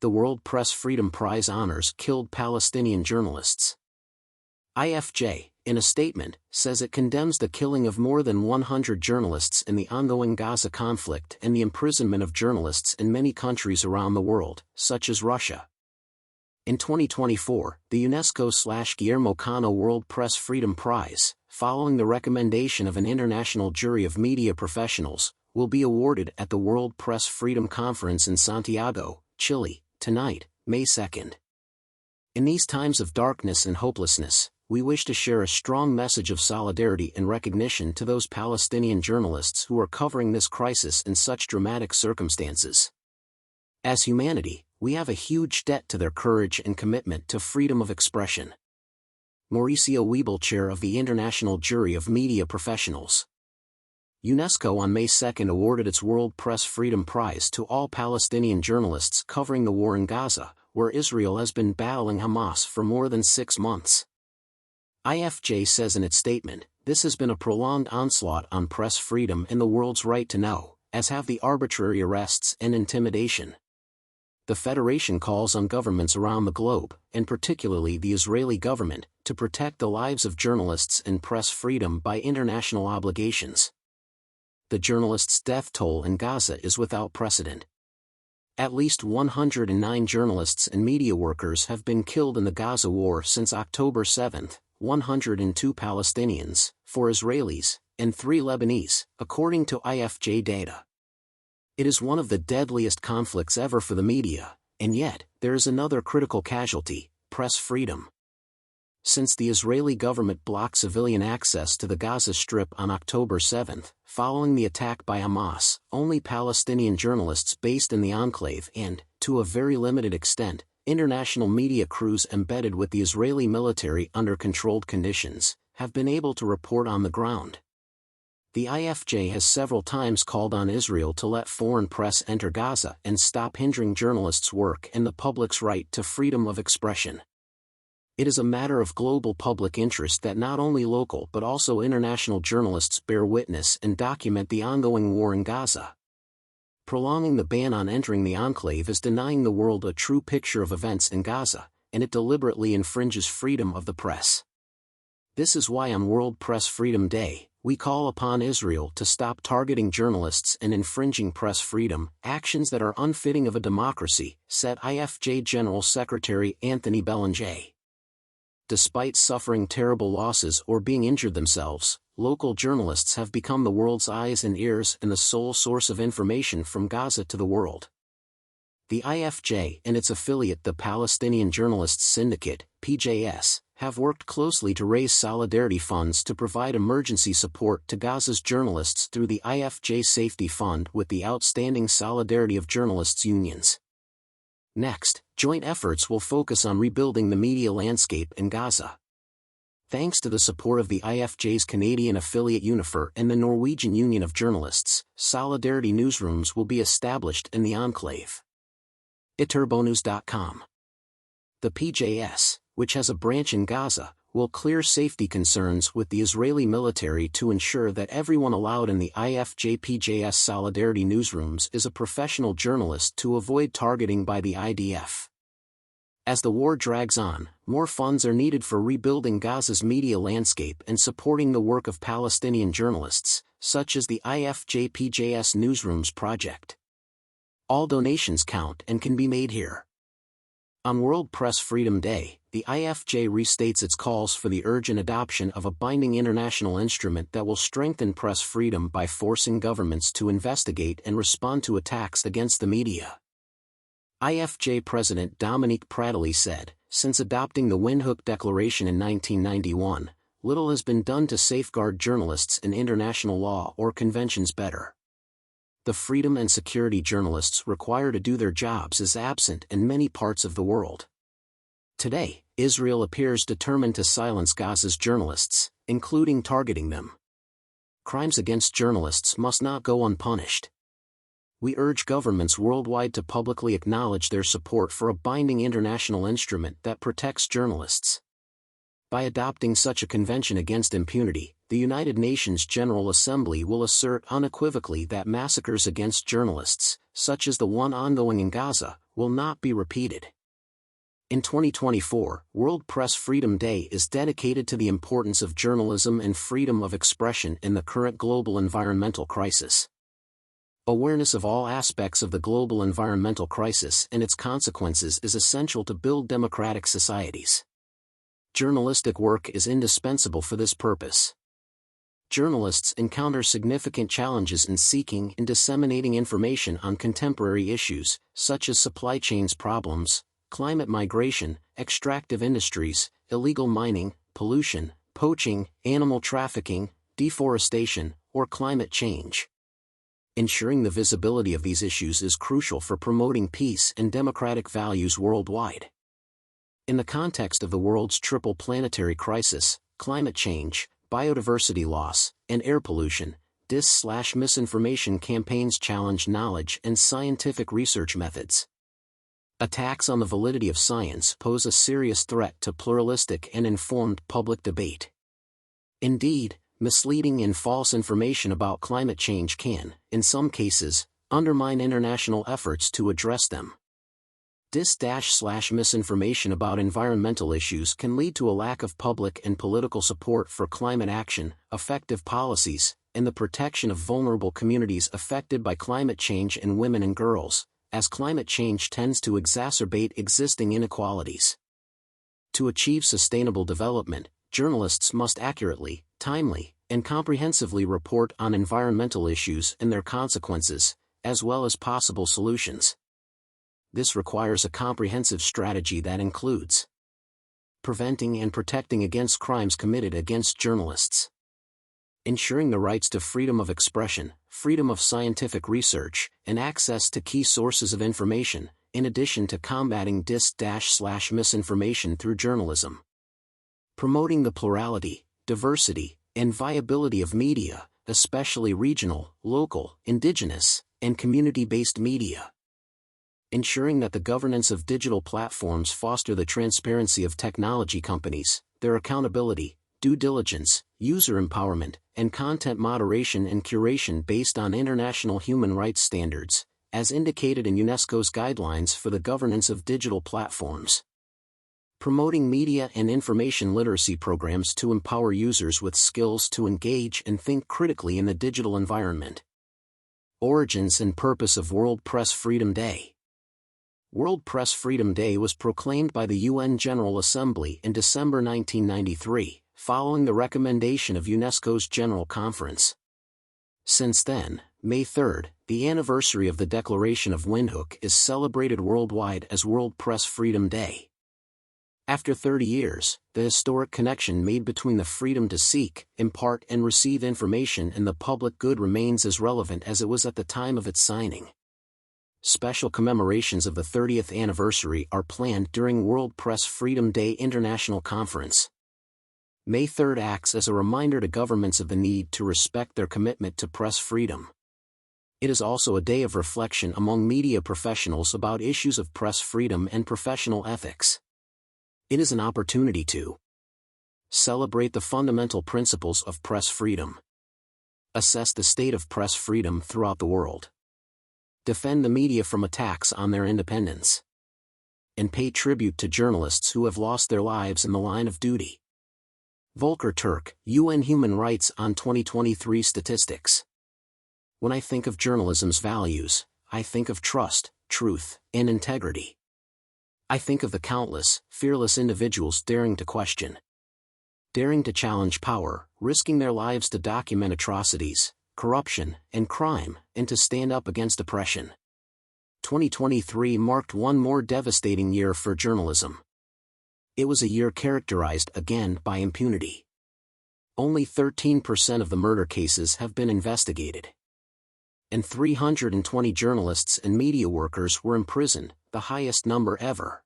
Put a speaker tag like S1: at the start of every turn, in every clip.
S1: the World Press Freedom Prize honors killed Palestinian journalists. IFJ, in a statement, says it condemns the killing of more than 100 journalists in the ongoing Gaza conflict and the imprisonment of journalists in many countries around the world, such as Russia. In 2024, the UNESCO/Guillermo Cano World Press Freedom Prize, following the recommendation of an international jury of media professionals, will be awarded at the World Press Freedom Conference in Santiago, Chile, tonight, May 2nd. In these times of darkness and hopelessness, we wish to share a strong message of solidarity and recognition to those Palestinian journalists who are covering this crisis in such dramatic circumstances. As humanity, we have a huge debt to their courage and commitment to freedom of expression. Mauricio Wiebel, chair of the International Jury of Media Professionals. UNESCO on May 2 awarded its World Press Freedom Prize to all Palestinian journalists covering the war in Gaza, where Israel has been battling Hamas for more than 6 months. IFJ says in its statement, "This has been a prolonged onslaught on press freedom and the world's right to know, as have the arbitrary arrests and intimidation." The Federation calls on governments around the globe, and particularly the Israeli government, to protect the lives of journalists and press freedom by international obligations. The journalists' death toll in Gaza is without precedent. At least 109 journalists and media workers have been killed in the Gaza war since October 7, 102 Palestinians, 4 Israelis, and 3 Lebanese, according to IFJ data. It is one of the deadliest conflicts ever for the media, and yet, there is another critical casualty: press freedom. Since the Israeli government blocked civilian access to the Gaza Strip on October 7, following the attack by Hamas, only Palestinian journalists based in the enclave and, to a very limited extent, international media crews embedded with the Israeli military under controlled conditions, have been able to report on the ground. The IFJ has several times called on Israel to let foreign press enter Gaza and stop hindering journalists' work and the public's right to freedom of expression. It is a matter of global public interest that not only local but also international journalists bear witness and document the ongoing war in Gaza. Prolonging the ban on entering the enclave is denying the world a true picture of events in Gaza, and it deliberately infringes freedom of the press. This is why on World Press Freedom Day, we call upon Israel to stop targeting journalists and infringing press freedom, actions that are unfitting of a democracy, said IFJ General Secretary Anthony Belanger. Despite suffering terrible losses or being injured themselves, local journalists have become the world's eyes and ears and the sole source of information from Gaza to the world. The IFJ and its affiliate the Palestinian Journalists Syndicate, PJS, have worked closely to raise solidarity funds to provide emergency support to Gaza's journalists through the IFJ Safety Fund with the outstanding solidarity of journalists' unions. Next, joint efforts will focus on rebuilding the media landscape in Gaza. Thanks to the support of the IFJ's Canadian affiliate Unifor and the Norwegian Union of Journalists, solidarity newsrooms will be established in the enclave. eTurboNews.com. The PJS, which has a branch in Gaza, will clear safety concerns with the Israeli military to ensure that everyone allowed in the IFJ-PJS Solidarity newsrooms is a professional journalist to avoid targeting by the IDF. As the war drags on, more funds are needed for rebuilding Gaza's media landscape and supporting the work of Palestinian journalists, such as the IFJ-PJS Newsrooms project. All donations count and can be made here. On World Press Freedom Day, the IFJ restates its calls for the urgent adoption of a binding international instrument that will strengthen press freedom by forcing governments to investigate and respond to attacks against the media. IFJ President Dominique Pradely said, "Since adopting the Windhoek Declaration in 1991, little has been done to safeguard journalists in international law or conventions better. The freedom and security journalists require to do their jobs is absent in many parts of the world." Today, Israel appears determined to silence Gaza's journalists, including targeting them. Crimes against journalists must not go unpunished. We urge governments worldwide to publicly acknowledge their support for a binding international instrument that protects journalists. By adopting such a convention against impunity, the United Nations General Assembly will assert unequivocally that massacres against journalists, such as the one ongoing in Gaza, will not be repeated. In 2024, World Press Freedom Day is dedicated to the importance of journalism and freedom of expression in the current global environmental crisis. Awareness of all aspects of the global environmental crisis and its consequences is essential to build democratic societies. Journalistic work is indispensable for this purpose. Journalists encounter significant challenges in seeking and disseminating information on contemporary issues, such as supply chains problems, climate migration, extractive industries, illegal mining, pollution, poaching, animal trafficking, deforestation, or climate change. Ensuring the visibility of these issues is crucial for promoting peace and democratic values worldwide. In the context of the world's triple planetary crisis, climate change, biodiversity loss, and air pollution, dis/misinformation campaigns challenge knowledge and scientific research methods. Attacks on the validity of science pose a serious threat to pluralistic and informed public debate. Indeed, misleading and false information about climate change can, in some cases, undermine international efforts to address them. Dis/misinformation about environmental issues can lead to a lack of public and political support for climate action, effective policies, and the protection of vulnerable communities affected by climate change and women and girls, as climate change tends to exacerbate existing inequalities. To achieve sustainable development, journalists must accurately, timely, and comprehensively report on environmental issues and their consequences, as well as possible solutions. This requires a comprehensive strategy that includes preventing and protecting against crimes committed against journalists, ensuring the rights to freedom of expression, freedom of scientific research, and access to key sources of information, in addition to combating dis/misinformation through journalism. Promoting the plurality, diversity, and viability of media, especially regional, local, indigenous, and community-based media. Ensuring that the governance of digital platforms foster the transparency of technology companies, their accountability, due diligence, user empowerment, and content moderation and curation based on international human rights standards, as indicated in UNESCO's guidelines for the governance of digital platforms. Promoting media and information literacy programs to empower users with skills to engage and think critically in the digital environment. Origins and purpose of World Press Freedom Day. World Press Freedom Day was proclaimed by the UN General Assembly in December 1993, following the recommendation of UNESCO's General Conference. Since then, May 3, the anniversary of the Declaration of Windhoek, is celebrated worldwide as World Press Freedom Day. After 30 years, the historic connection made between the freedom to seek, impart and receive information and the public good remains as relevant as it was at the time of its signing. Special commemorations of the 30th anniversary are planned during World Press Freedom Day International Conference. May 3 acts as a reminder to governments of the need to respect their commitment to press freedom. It is also a day of reflection among media professionals about issues of press freedom and professional ethics. It is an opportunity to celebrate the fundamental principles of press freedom, assess the state of press freedom throughout the world, defend the media from attacks on their independence, and pay tribute to journalists who have lost their lives in the line of duty. Volker Turk, UN Human Rights on 2023 Statistics. When I think of journalism's values, I think of trust, truth, and integrity. I think of the countless, fearless individuals daring to question, daring to challenge power, risking their lives to document atrocities, corruption, and crime, and to stand up against oppression. 2023 marked one more devastating year for journalism. It was a year characterized again by impunity. Only 13% of the murder cases have been investigated. And 320 journalists and media workers were imprisoned, the highest number ever.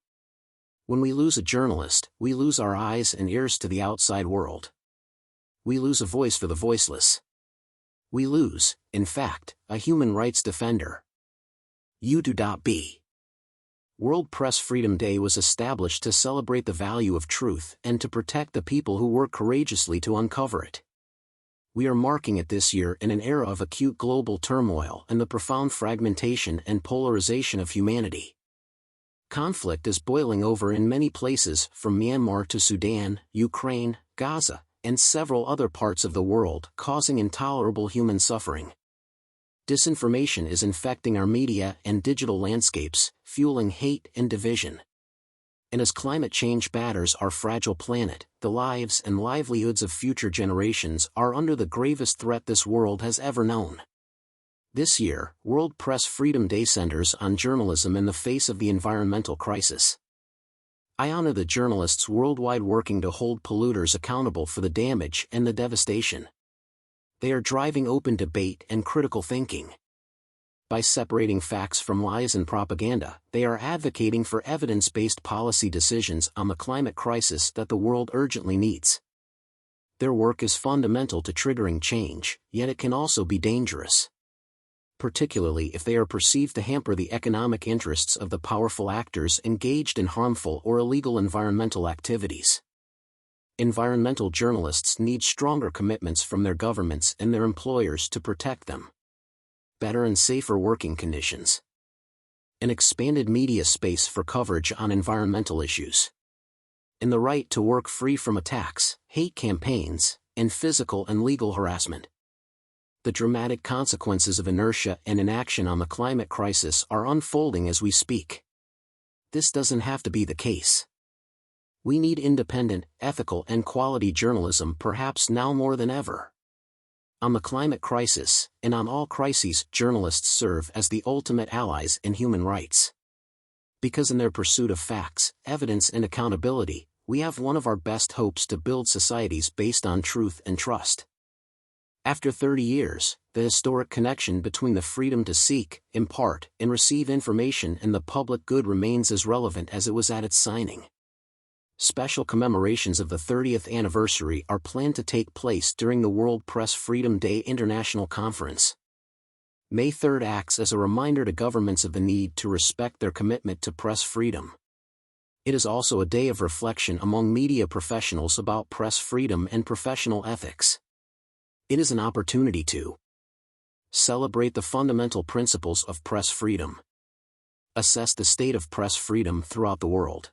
S1: When we lose a journalist, we lose our eyes and ears to the outside world. We lose a voice for the voiceless. We lose, in fact, a human rights defender. U2.B. World Press Freedom Day was established to celebrate the value of truth and to protect the people who work courageously to uncover it. We are marking it this year in an era of acute global turmoil and the profound fragmentation and polarization of humanity. Conflict is boiling over in many places, from Myanmar to Sudan, Ukraine, Gaza, and several other parts of the world, causing intolerable human suffering. Disinformation is infecting our media and digital landscapes, fueling hate and division. And as climate change batters our fragile planet, the lives and livelihoods of future generations are under the gravest threat this world has ever known. This year, World Press Freedom Day centers on journalism in the face of the environmental crisis. I honor the journalists worldwide working to hold polluters accountable for the damage and the devastation. They are driving open debate and critical thinking. By separating facts from lies and propaganda, they are advocating for evidence-based policy decisions on the climate crisis that the world urgently needs. Their work is fundamental to triggering change, yet it can also be dangerous. Particularly if they are perceived to hamper the economic interests of the powerful actors engaged in harmful or illegal environmental activities. Environmental journalists need stronger commitments from their governments and their employers to protect them. Better and safer working conditions. An expanded media space for coverage on environmental issues. And the right to work free from attacks, hate campaigns, and physical and legal harassment. The dramatic consequences of inertia and inaction on the climate crisis are unfolding as we speak. This doesn't have to be the case. We need independent, ethical, and quality journalism perhaps now more than ever. On the climate crisis, and on all crises, journalists serve as the ultimate allies in human rights. Because in their pursuit of facts, evidence, and accountability, we have one of our best hopes to build societies based on truth and trust. After 30 years, the historic connection between the freedom to seek, impart, and receive information and the public good remains as relevant as it was at its signing. Special commemorations of the 30th anniversary are planned to take place during the World Press Freedom Day International Conference. May 3rd acts as a reminder to governments of the need to respect their commitment to press freedom. It is also a day of reflection among media professionals about press freedom and professional ethics. It is an opportunity to celebrate the fundamental principles of press freedom, assess the state of press freedom throughout the world,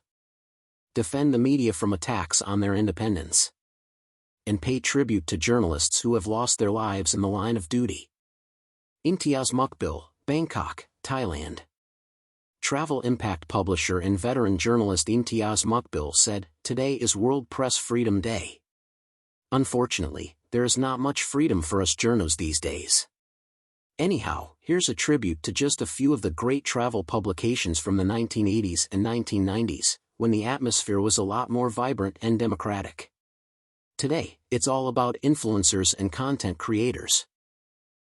S1: defend the media from attacks on their independence, and pay tribute to journalists who have lost their lives in the line of duty. Imtiaz Mukbil, Bangkok, Thailand. Travel impact publisher and veteran journalist Imtiaz Mukbil said, "Today is World Press Freedom Day. Unfortunately, there is not much freedom for us journos these days. Anyhow, here's a tribute to just a few of the great travel publications from the 1980s and 1990s, when the atmosphere was a lot more vibrant and democratic. Today, it's all about influencers and content creators.